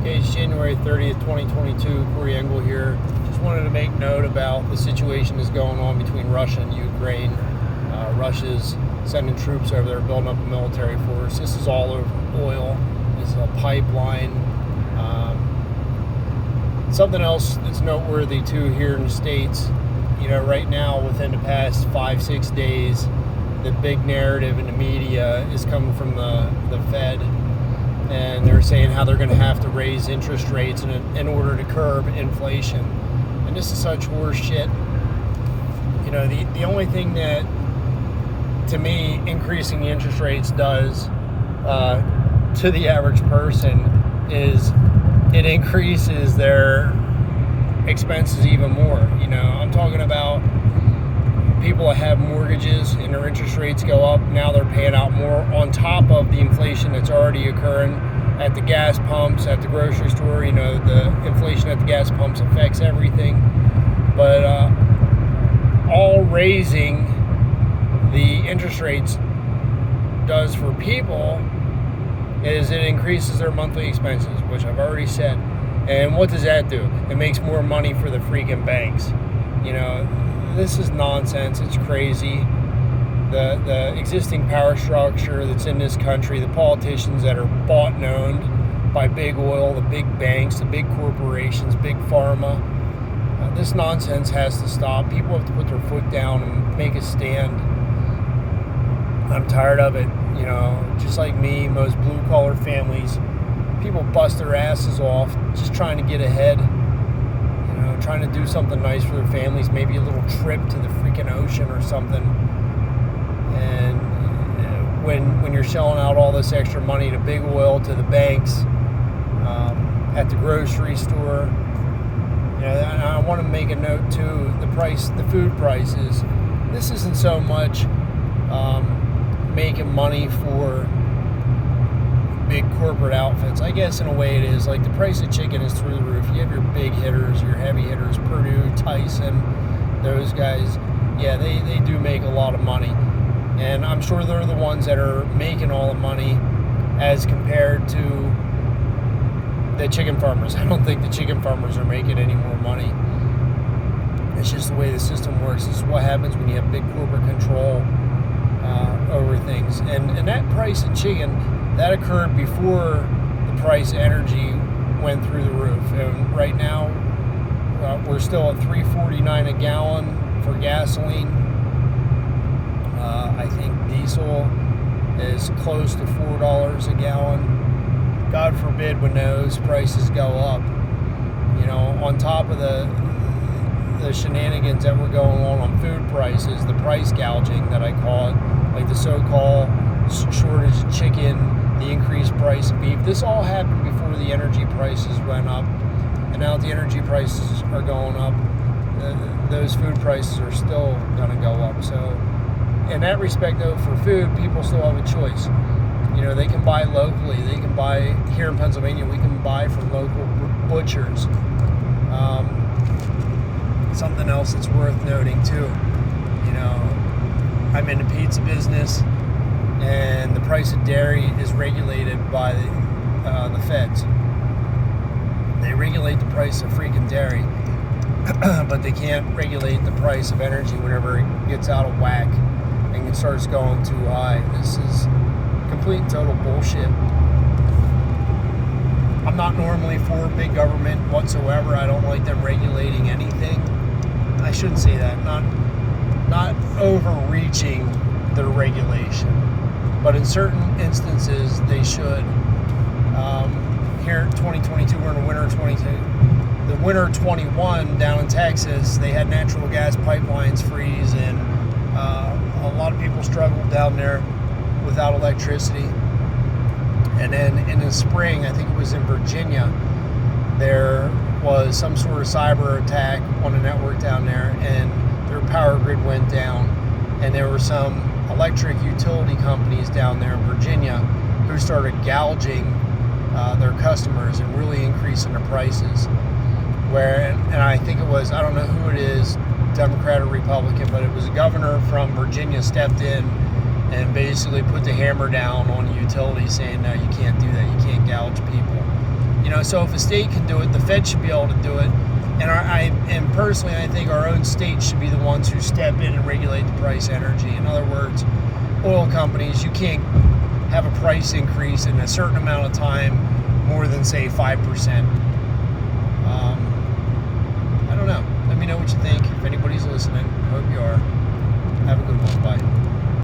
Okay, it's January 30th, 2022. Corey Engel here. Just wanted to make note about the situation that's going on between Russia and Ukraine. Russia's sending troops over there, building up a military force. This is all over oil. This is a pipeline. Something else that's noteworthy too here in the States, right now within the past 5-6 days, the big narrative in the media is coming from the Fed. And they're saying how they're going to have to raise interest rates in order to curb inflation. And this is such horse shit. The only thing that, to me, increasing the interest rates does to the average person is it increases their expenses even more. I'm talking about people that have mortgages and their interest rates go up. Now they're paying out more on top of the inflation that's already occurring at the gas pumps, at the grocery store. The inflation at the gas pumps affects everything. But all raising the interest rates does for people is it increases their monthly expenses, which I've already said. And what does that do? It makes more money for the freaking banks. This is nonsense. It's crazy. The existing power structure that's in this country, the politicians that are bought and owned by big oil, the big banks, the big corporations, big pharma, this nonsense has to stop. People have to put their foot down and make a stand. I'm tired of it. Just like me, most blue-collar families, people bust their asses off just trying to get ahead. Trying to do something nice for their families, maybe a little trip to the freaking ocean or something. And when you're shelling out all this extra money to big oil, to the banks, at the grocery store, and I want to make a note too, the food prices. This isn't so much making money for big corporate outfits. I guess in a way it is. Like the price of chicken is through the roof. You have your big hitters, your heavy hitters, Purdue, Tyson, those guys. Yeah, they do make a lot of money. And I'm sure they're the ones that are making all the money as compared to the chicken farmers. I don't think the chicken farmers are making any more money. It's just the way the system works. This is what happens when you have big corporate control over things. And that price of chicken, that occurred before the price of energy went through the roof. And right now, we're still at $3.49 a gallon for gasoline. I think diesel is close to $4 a gallon. God forbid when those prices go up. On top of the shenanigans that were going on food prices, the price gouging that I call it, like the so-called shortage of chicken, the increased price of beef. This all happened before the energy prices went up, and now that the energy prices are going up, those food prices are still going to go up. So in that respect, though, for food, people still have a choice. They can buy locally. They can buy here in Pennsylvania. We can buy from local butchers. Something else that's worth noting too. I'm in the pizza business, and the price of dairy is regulated by the feds. They regulate the price of freaking dairy, but they can't regulate the price of energy whenever it gets out of whack and it starts going too high. This is complete and total bullshit. I'm not normally for big government whatsoever. I don't like them regulating anything. I shouldn't say that. Not overreaching their regulation. But in certain instances, they should. Here in 2022, we're in the winter of 22. The winter of 21 down in Texas, they had natural gas pipelines freeze, and a lot of people struggled down there without electricity. And then in the spring, I think it was in Virginia, there was some sort of cyber attack on the network down there, and their power grid went down. And there were some electric utility companies down there in Virginia who started gouging their customers and really increasing their prices. And I think it was, I don't know who it is, Democrat or Republican, but it was a governor from Virginia stepped in and basically put the hammer down on utilities, saying, no, you can't do that. You can't gouge people. So if a state can do it, the Fed should be able to do it. And personally, I think our own states should be the ones who step in and regulate the price of energy. In other words, oil companies, you can't have a price increase in a certain amount of time more than, say, 5%.